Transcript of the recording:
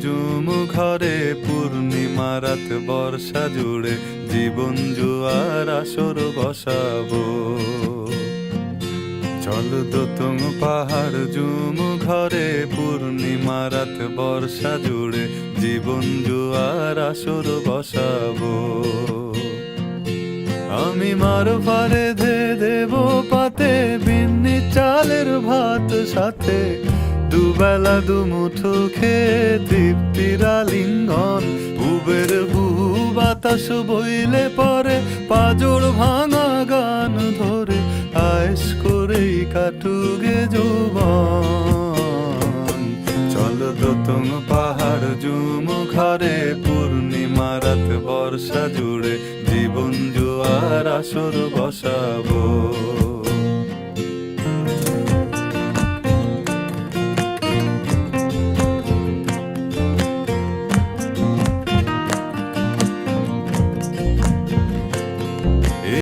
Zoom ঘরে পূর্ণিমা রাত বর্ষা জুড়ে জীবন জুয়ার আসর বসাবো। চল দোতং পাহাড় জুম ঘরে পূর্ণিমা রাত বর্ষা জুড়ে জীবন জুয়ার আসর বসাবো। আমি মার ফারে ধে দেব পাতে বিন্নি চালের ভাত সাথে, দুবেলা দুমুঠো খেয়ে তৃপ্তির আলিঙ্গন। উবের হু বাতাস বইলে পরে পাজর ভাঙা গান ধরে আয়েশ করেই কাটুগে যৌবন। চল দোতং পাহাড় জুম ঘরে পূর্ণিমা রাত বর্ষা জুড়ে জীবন জুয়ার আসর বসাবো।